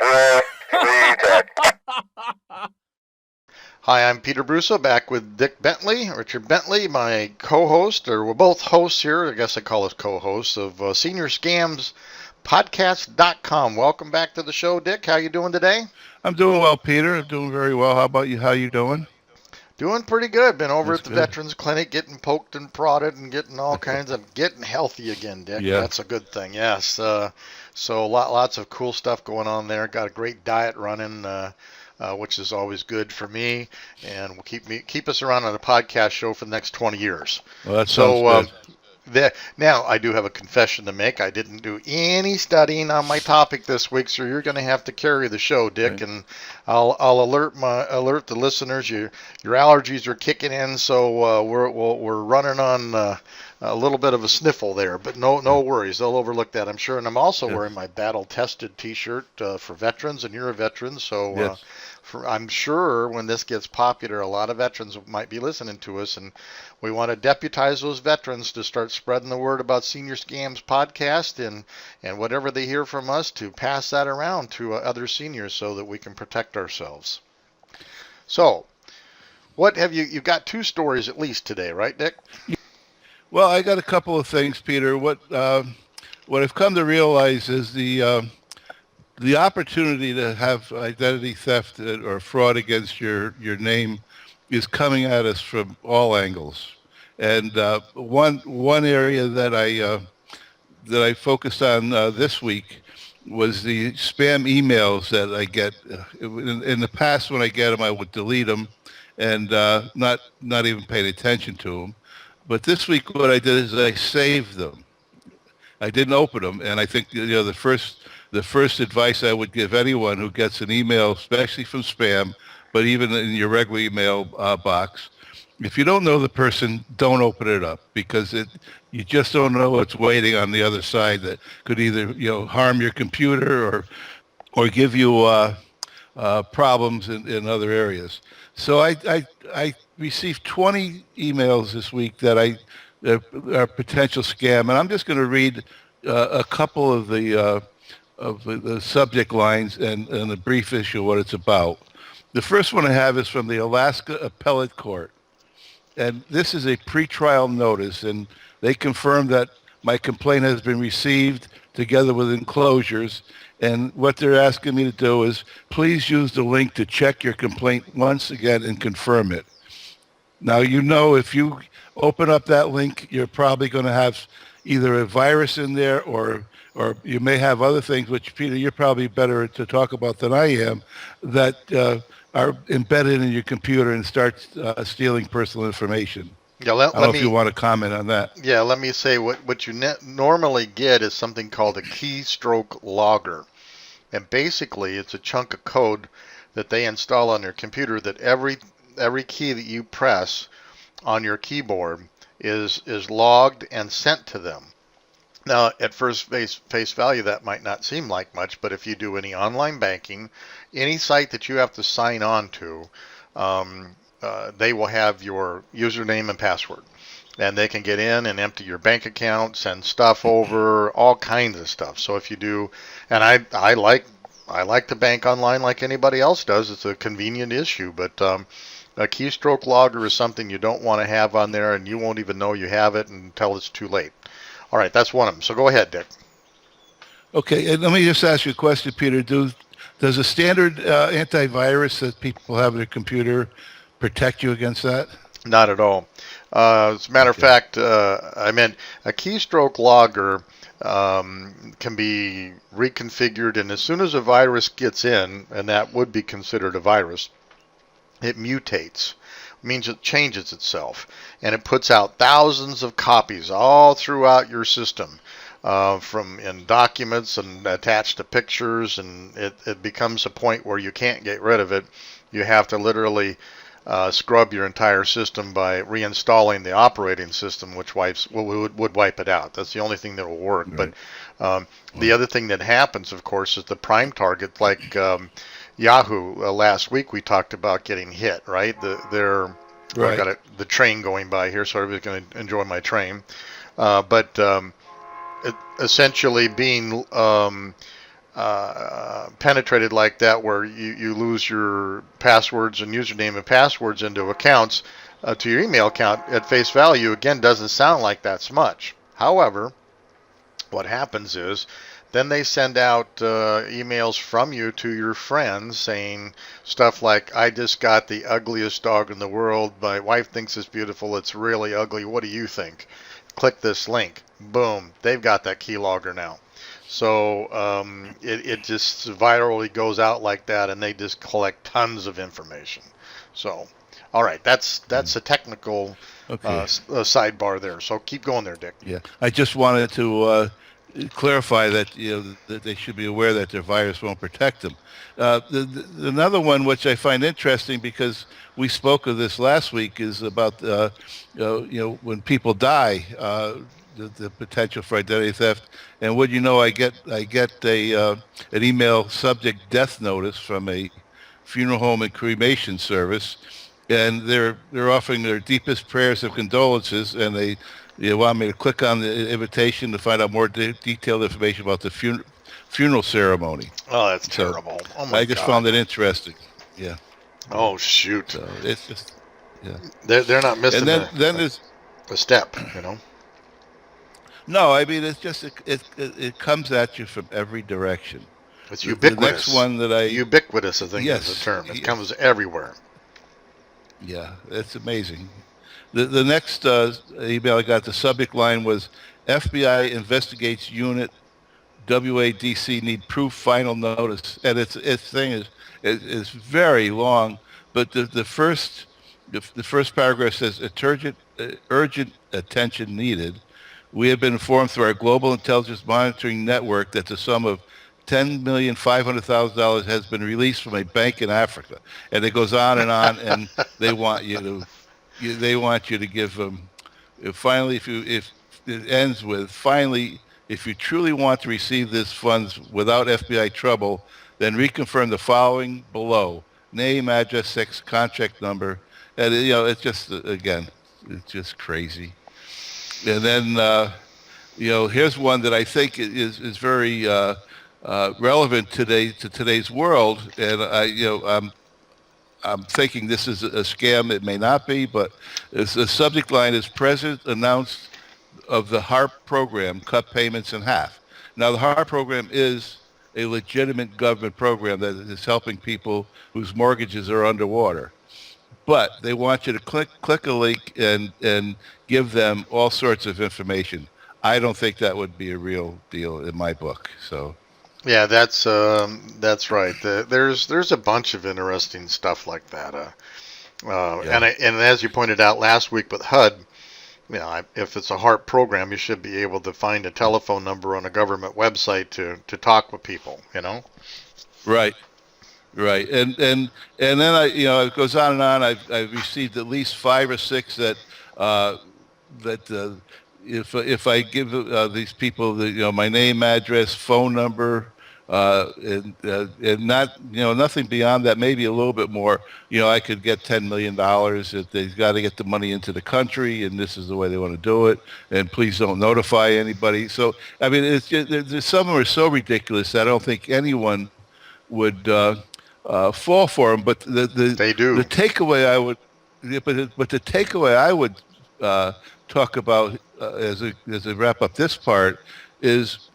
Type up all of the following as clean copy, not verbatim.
4, 3, 10. Hi, I'm Peter Brusso, back with Dick Bentley, Richard Bentley, my co-host, or we're both hosts here. I guess I call us co-hosts of Senior Scams Podcast.com. Welcome back to the show, Dick. How you doing today? I'm doing well, Peter. I'm doing very well. How about you? How you doing? Doing pretty good. Been over That's at the good. Veterans Clinic getting poked and prodded and getting all kinds of getting healthy again, Dick. Yeah. That's a good thing. Yes. So lots of cool stuff going on there. Got a great diet running. Which is always good for me, and will keep us around on a podcast show for the next 20 years. Well, that sounds So good. now I do have a confession to make. I didn't do any studying on my topic this week, so you're going to have to carry the show, Dick. Okay. And I'll alert the listeners. Your allergies are kicking in, so we're running on a little bit of a sniffle there, but no worries. They'll overlook that, I'm sure. And I'm also Yes. wearing my battle tested T-shirt for veterans, and you're a veteran, so. Yes. I'm sure when this gets popular, a lot of veterans might be listening to us, and we want to deputize those veterans to start spreading the word about Senior Scams podcast and whatever they hear from us to pass that around to other seniors so that we can protect ourselves. So, what have you've got two stories at least today, right, Dick? Well, I got a couple of things, Peter. What I've come to realize is the opportunity to have identity theft or fraud against your name is coming at us from all angles. And one area that I focused on this week was the spam emails that I get. In the past, when I get them, I would delete them and not even paying attention to them. But this week, what I did is I saved them. I didn't open them, and I think the first advice I would give anyone who gets an email, especially from spam, but even in your regular email box, if you don't know the person, don't open it up because you just don't know what's waiting on the other side that could either harm your computer or give you problems in other areas. So I received 20 emails this week that are potential scam, and I'm just going to read a couple of the subject lines and a brief issue what it's about. The first one I have is from the Alaska Appellate Court, and this is a pretrial notice, and they confirm that my complaint has been received together with enclosures, and what they're asking me to do is please use the link to check your complaint once again and confirm it. Now, if you open up that link, you're probably going to have either a virus in there or you may have other things, which, Peter, you're probably better to talk about than I am, that are embedded in your computer and start stealing personal information. Yeah, I don't know if you want to comment on that. Yeah, let me say what you normally get is something called a keystroke logger. And basically, it's a chunk of code that they install on your computer that every key that you press on your keyboard is logged and sent to them. Now, at first face value, that might not seem like much, but if you do any online banking, any site that you have to sign on to, they will have your username and password. And they can get in and empty your bank account, send stuff over, all kinds of stuff. So if you do, and I like to bank online like anybody else does. It's a convenient issue, but a keystroke logger is something you don't want to have on there, and you won't even know you have it until it's too late. All right, that's one of them. So go ahead, Dick. Okay, and let me just ask you a question, Peter. Does a standard antivirus that people have on their computer protect you against that? Not at all. As a matter of fact, I meant a keystroke logger can be reconfigured, and as soon as a virus gets in, and that would be considered a virus, it mutates. It means it changes itself, and it puts out thousands of copies all throughout your system, from in documents and attached to pictures, and it becomes a point where you can't get rid of it. You have to literally scrub your entire system by reinstalling the operating system, which would wipe it out. That's the only thing that will work. Right. But the other thing that happens, of course, is the prime target, like Yahoo. Last week we talked about getting hit, right? Right. I've got the train going by here, so everybody's going to enjoy my train. Essentially being penetrated like that, where you lose your passwords and username and passwords into accounts to your email account at face value, again, doesn't sound like that's much. However, what happens is then they send out emails from you to your friends saying stuff like, I just got the ugliest dog in the world. My wife thinks it's beautiful. It's really ugly. What do you think? Click this link. Boom. They've got that keylogger now. So it just virally goes out like that, and they just collect tons of information. So, all right, that's a technical Okay. sidebar there. So keep going there, Dick. Yeah. I just wanted to clarify that that they should be aware that their virus won't protect them. Another one which I find interesting, because we spoke of this last week, is about when people die, the potential for identity theft. And would you know, I get a an email subject death notice from a funeral home and cremation service, and they're offering their deepest prayers of condolences, and they want me to click on the invitation to find out more detailed information about the funeral ceremony. Oh, that's So terrible. Oh my I just God. found it interesting. Yeah. Oh shoot. So it's just, yeah. They're not missing And then there's a step, you know. no, I mean, it's just it comes at you from every direction. It's The ubiquitous. next one that Ubiquitous, I think, is the yes, term. It comes everywhere. yeah, it's amazing. The next email I got, the subject line was FBI investigates unit WADC need proof final notice, and its thing is very long, but the first paragraph says urgent attention needed. We have been informed through our global intelligence monitoring network that the sum of $10,500,000 has been released from a bank in Africa, and it goes on, and they want you to give them. Finally, if it ends with finally, if you truly want to receive this funds without FBI trouble, then reconfirm the following below: name, address, sex, contract number, and it's just again, it's just crazy. And then here's one that I think is very relevant today to today's world, and I'm thinking this is a scam. It may not be, but the subject line is President announced of the HARP program cut payments in half. Now, the HARP program is a legitimate government program that is helping people whose mortgages are underwater. But they want you to click a link and give them all sorts of information. I don't think that would be a real deal in my book. So. Yeah, that's right. There's a bunch of interesting stuff like that. Yeah. And as you pointed out last week with HUD, if it's a HARP program, you should be able to find a telephone number on a government website to talk with people. Right. Right, and then it goes on and on. I've received at least 5 or 6 that if I give these people my name, address, phone number, and not nothing beyond that, maybe a little bit more, I could get $10 million if they've got to get the money into the country, and this is the way they want to do it, and please don't notify anybody. So I mean, it's just, some of them are so ridiculous that I don't think anyone would fall for them. But They do. the takeaway I would, but the takeaway I would talk about as I wrap up this part is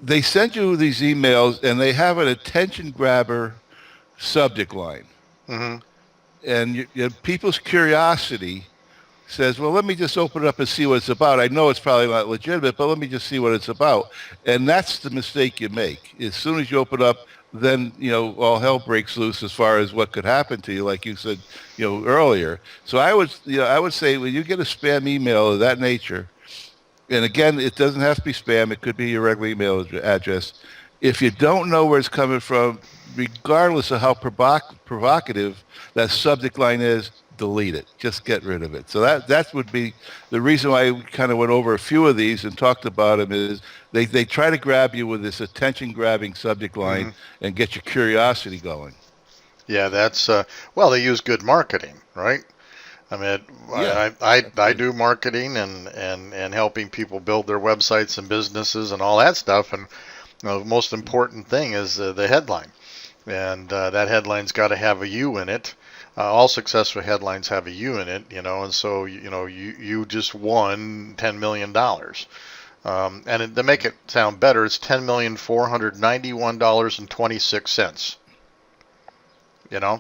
they send you these emails and they have an attention grabber subject line, Mm-hmm. and people's curiosity says, well, let me just open it up and see what it's about. I know it's probably not legitimate, but let me just see what it's about. And that's the mistake you make. As soon as you open up, then all hell breaks loose as far as what could happen to you, like you said earlier. So I would say when you get a spam email of that nature, and again, it doesn't have to be spam, it could be your regular email address. If you don't know where it's coming from, regardless of how provocative that subject line is, delete it. Just get rid of it. So that would be the reason why I kind of went over a few of these and talked about them. Is they try to grab you with this attention-grabbing subject line, Mm-hmm. and get your curiosity going. Yeah, that's they use good marketing, right? I mean, Yeah, I do marketing and helping people build their websites and businesses and all that stuff, and The most important thing is the headline, and that headline's got to have a U in it. All successful headlines have a U in it, and so you just won $10 million. To make it sound better, it's $10,491.26. Yeah.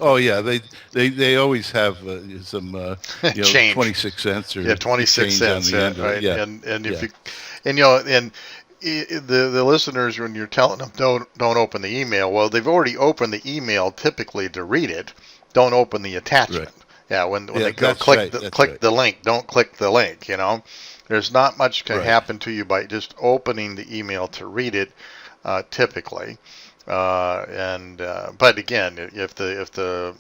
Oh yeah, they always have some Change. 26 cents or Yeah, 26 change on cents. the Yeah, end of it. right. Yeah. And if Yeah. the listeners, when you're telling them don't open the email, well, they've already opened the email typically to read it. Don't open the Right. attachment. Yeah, when Yeah, they go that's right. That's click right. the link, don't click the link. There's not much can Right. happen to you by just opening the email to read it, typically. But again, if the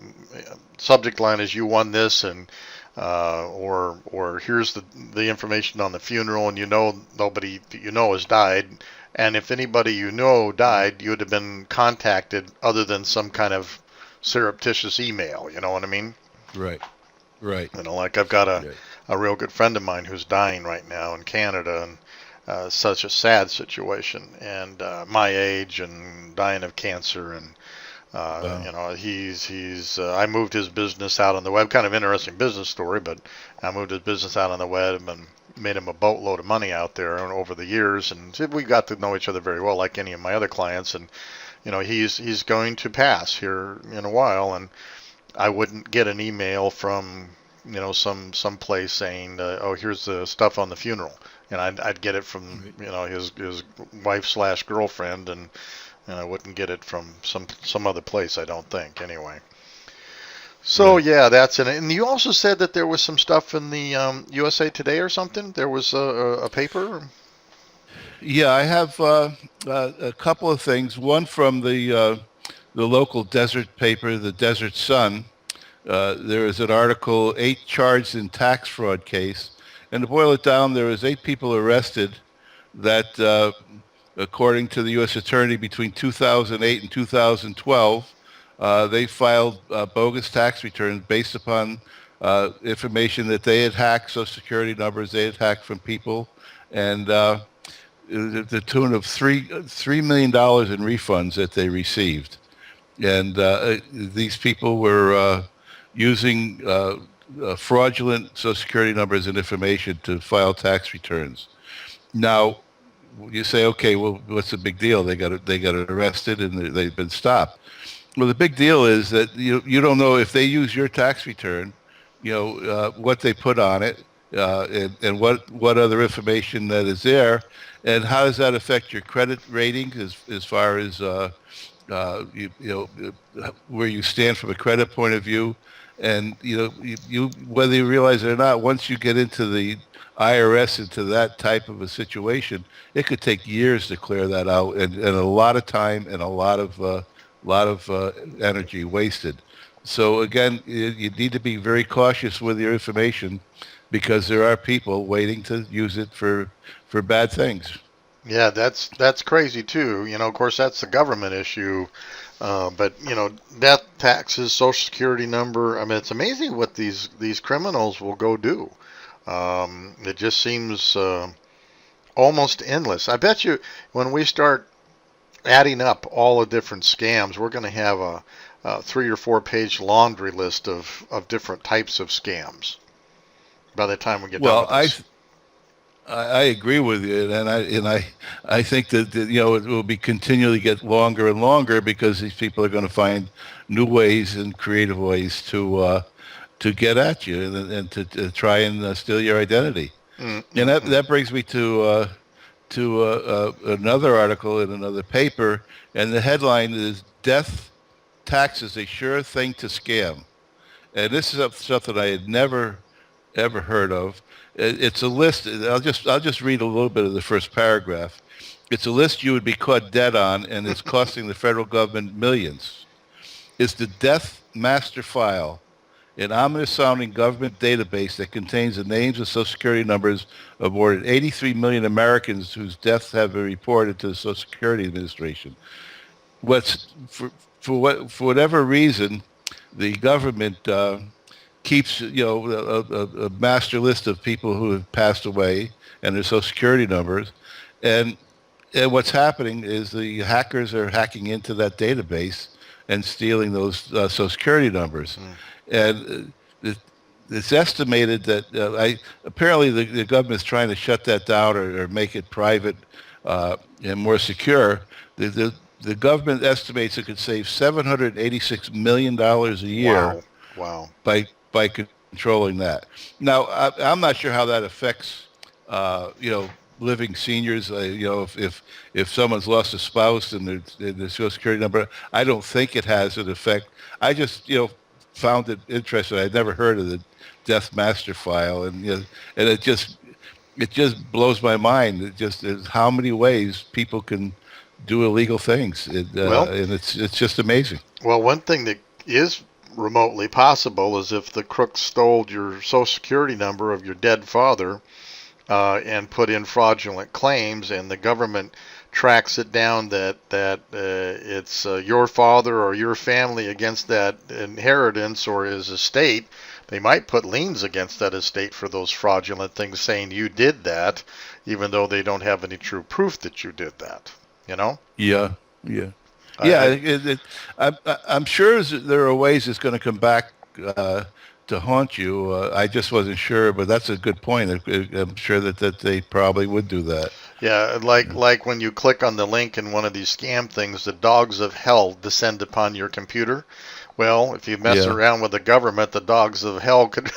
subject line is "you won this" and or here's the information on the funeral, and nobody that has died, and if anybody died, you'd have been contacted other than some kind of surreptitious email. You know what I mean? Right. Right. Like I've got Right. a real good friend of mine who's dying right now in Canada, and such a sad situation, and my age and dying of cancer, and Wow. he's I moved his business out on the web. Kind of interesting business story, but I moved his business out on the web and made him a boatload of money out there and over the years, and we got to know each other very well, like any of my other clients. And he's going to pass here in a while, and I wouldn't get an email from some place saying, oh, here's the stuff on the funeral, and I'd get it from his wife slash girlfriend, and I wouldn't get it from some other place, I don't think, anyway. So Right. yeah, that's it. And you also said that there was some stuff in the USA Today or something. There was a paper. Yeah, I have a couple of things. One from the local desert paper, the Desert Sun. There is an article, 8 charged in tax fraud case. And to boil it down, there was 8 people arrested that, according to the U.S. Attorney, between 2008 and 2012, they filed bogus tax returns based upon information that they had hacked, Social Security numbers they had hacked from people, and the tune of $3 million in refunds that they received. And these people were using fraudulent Social Security numbers and information to file tax returns. Now, you say, okay, well, what's the big deal? They got arrested and they've been stopped. Well, the big deal is that you don't know if they use your tax return, what they put on it, and what other information that is there, and how does that affect your credit rating as far as where you stand from a credit point of view, and you whether you realize it or not, once you get into the IRS into that type of a situation, it could take years to clear that out, and a lot of time and a lot of energy wasted. So again, you need to be very cautious with your information because there are people waiting to use it for bad things. Yeah, that's crazy too. Of course, that's the government issue. But death, taxes, Social Security number. I mean, it's amazing what these criminals will go do. It just seems almost endless. I bet you when we start adding up all the different scams, we're going to have a 3 or 4 page laundry list of different types of scams by the time we get done Well, with this. I agree with you, and I think that it will be continually get longer and longer because these people are going to find new ways and creative ways to get at you and to try and steal your identity. Mm, And mm, mm. that brings me to another article in another paper, and the headline is "Death Tax is a Sure Thing to Scam." And this is something I had never ever heard of. It's a list. I'll just read a little bit of the first paragraph. It's a list you would be caught dead on, and it's costing the federal government millions. It's the Death Master File, an ominous-sounding government database that contains the names and Social Security numbers of more than 83 million Americans whose deaths have been reported to the Social Security Administration. What's for whatever reason, the government keeps a master list of people who have passed away and their Social Security numbers, and And what's happening is the hackers are hacking into that database and stealing those Social Security numbers. Mm. And it, it's estimated that apparently the government is trying to shut that down or make it private and more secure. The government estimates it could save $786 million a year Wow. Wow. by controlling that. Now, I'm not sure how that affects, living seniors. If someone's lost a spouse and their Social Security number, I don't think it has an effect. I just, found it interesting. I'd never heard of the Death Master File, and it just blows my mind. It just is how many ways people can do illegal things, Well, and it's just amazing. one thing that is remotely possible is if the crook stole your Social Security number of your dead father and put in fraudulent claims, and the government tracks it down that it's your father or your family against that inheritance or his estate. They might put liens against that estate for those fraudulent things, saying you did that, even though they don't have any true proof that you did that. You know? Yeah, yeah. I, Yeah, I I'm sure there are ways it's going to come back to haunt you. I just wasn't sure, but that's a good point. I'm sure that they probably would do that. Yeah, like when you click on the link in one of these scam things, the dogs of hell descend upon your computer. Well, if you mess Yeah, around with the government, the dogs of hell could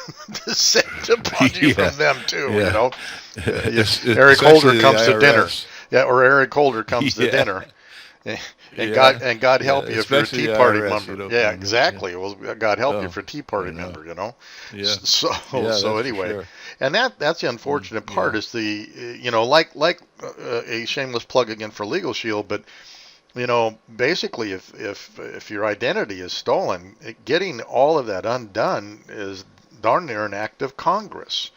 descend upon you yeah, from them too. You yeah. know, Eric Holder Especially the comes to dinner. IRS. Yeah, or Eric Holder comes to Yeah, dinner. And yeah, God yeah. help you if you're a Especially Tea the Party IRS. You member. don't Yeah, want to. Yeah. exactly. Well, God help you Oh, if you're a Tea Party I know. member. You know. Yeah, So yeah. so That's for anyway, sure. and that's the unfortunate part Yeah, is the like a shameless plug again for Legal Shield, but basically if your identity is stolen, getting all of that undone is darn near an act of Congress.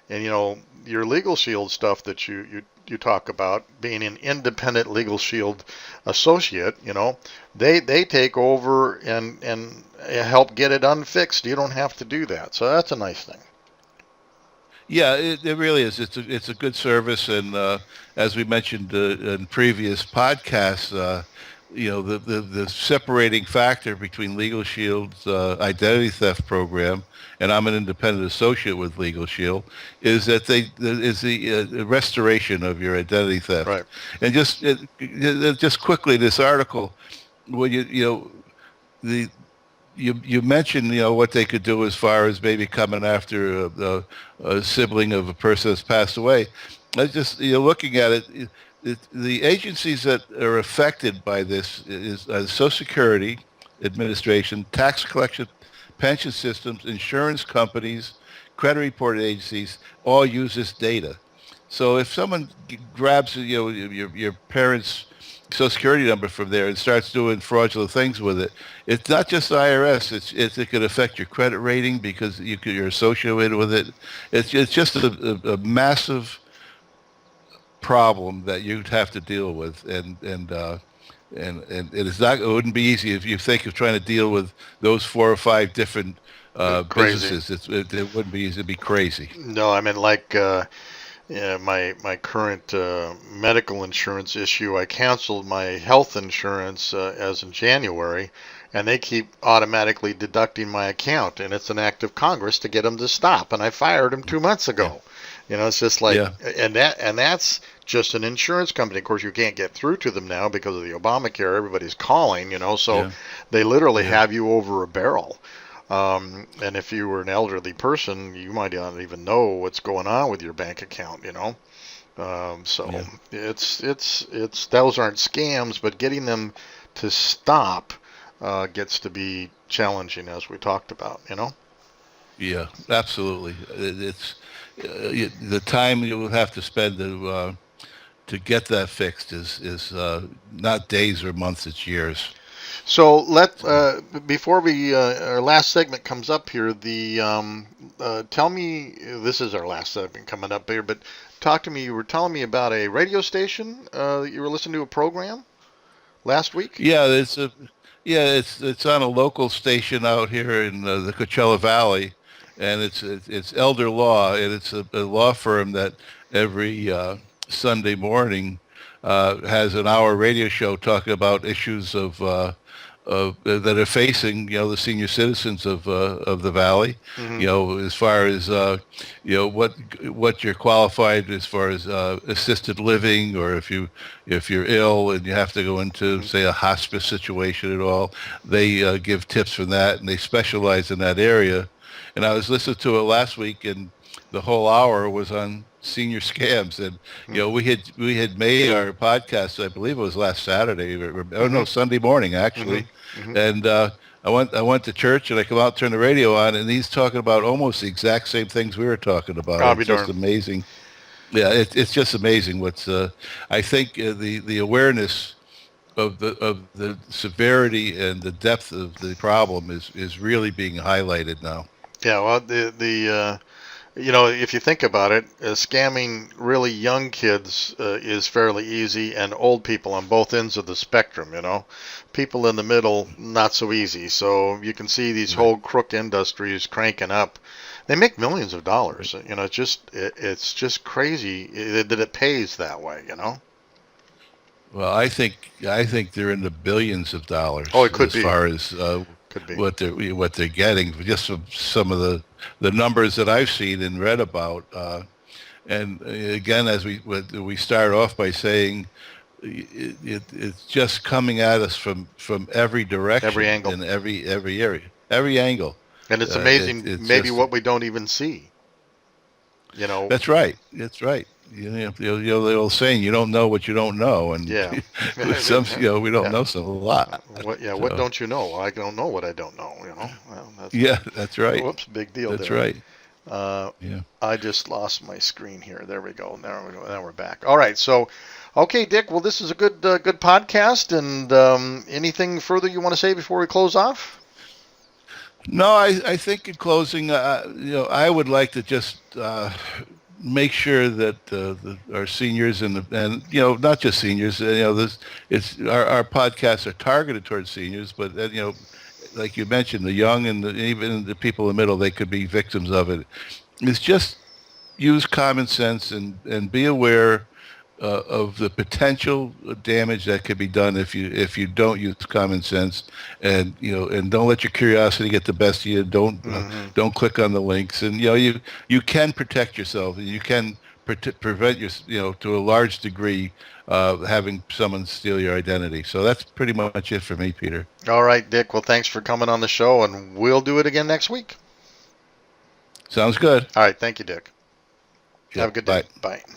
And your Legal Shield stuff that you talk about being an independent Legal Shield associate, they take over and help get it unfixed. You don't have to do that. So that's a nice thing. yeah. It really is. It's a good service, and as we mentioned in previous podcasts, the separating factor between Legal Shield's identity theft program, and I'm an independent associate with Legal Shield, is that is the restoration of your identity theft. Right. And just quickly, this article, well, the you mentioned what they could do as far as maybe coming after a sibling of a person that's passed away. I just looking at it, the agencies that are affected by this is Social Security Administration, tax collection, pension systems, insurance companies, credit reporting agencies all use this data. So if someone grabs your parents' Social Security number from there and starts doing fraudulent things with it, it's not just the IRS. It could affect your credit rating because you're associated with it. It's just a massive problem that you'd have to deal with, and it wouldn't be easy if you think of trying to deal with those four or five different Crazy. businesses. It wouldn't be easy. It'd be crazy. No, I mean like yeah, my current medical insurance issue, I canceled my health insurance as in January, and they keep automatically deducting my account, and it's an act of Congress to get them to stop, and I fired them 2 months Yeah, ago. It's just like, yeah, and that's just an insurance company. Of course, you can't get through to them now because of the Obamacare. Everybody's calling, so yeah, they literally yeah, have you over a barrel. And if you were an elderly person, you might not even know what's going on with your bank account. So yeah. it's those aren't scams, but getting them to stop gets to be challenging, as we talked about. Yeah, absolutely. It's the time you will have to spend to get that fixed is not days or months, it's years. So So, before we our last segment comes up here, the tell me, this is our last segment coming up here, but talk to me. You were telling me about a radio station that you were listening to a program last week. yeah, it's on a local station out here in the Coachella Valley, and it's Elder Law, and it's a law firm that every Sunday morning has an hour radio show talking about issues of that are facing the senior citizens of the valley. Hmm. As far as what you're qualified as far as assisted living, or if you're ill and you have to go into Hmm. say a hospice situation at all, they give tips from that, and they specialize in that area. And I was listening to it last week, and the whole hour was on senior scams. And we had made our podcast, I believe it was last Saturday, or Hmm. no, Sunday morning Hmm. actually. Hmm. And I went to church, and I come out, turn the radio on, and he's talking about almost the exact same things we were talking about. I'll be It's just darned. amazing. Yeah, it's just amazing what's. I think the awareness of the severity and the depth of the problem is really being highlighted now. Yeah, well, if you think about it, scamming really young kids is fairly easy, and old people on both ends of the spectrum. People in the middle, not so easy. So you can see these Right. whole crook industries cranking up. They make millions of dollars. It's just crazy that it pays that way. Well, I think they're in the billions of Oh, dollars it could as be, far as could be. what they're getting, just from some of the numbers that I've seen and read about. And again, as we start off by saying, it's just coming at us from every Every direction, angle, in every area, every angle. and it's amazing. It's Maybe just what we don't even see. You know, That's right. That's right. The old saying, you don't know what you don't know, and yeah. we don't Yeah. know a lot. What? Yeah. What So don't you know? Well, I don't know what I don't know. Well, that's yeah, that's right. whoops, big deal That's there. right. Uh, Yeah. I just lost my screen here. There we go. There we go. Now we're back. All right. So, okay, Dick. Well, this is a good podcast. And anything further you want to say before we close off? No, I think in closing, I would like to just make sure that our seniors and not just seniors, this it's our podcasts are targeted towards seniors, but like you mentioned, the young and even the people in the middle, they could be victims of it. It's just use common sense and be aware of the potential damage that could be done if you don't use common sense, and don't let your curiosity get the best of you. Hmm. Don't click on the links, and you can protect yourself, and you can prevent your to a large degree having someone steal your identity. So that's pretty much it for me, Peter. All right, Dick. Well, thanks for coming on the show, and we'll do it again next week. Sounds good. All right. Thank you, Dick. Have a Yep. good day. Bye. Bye.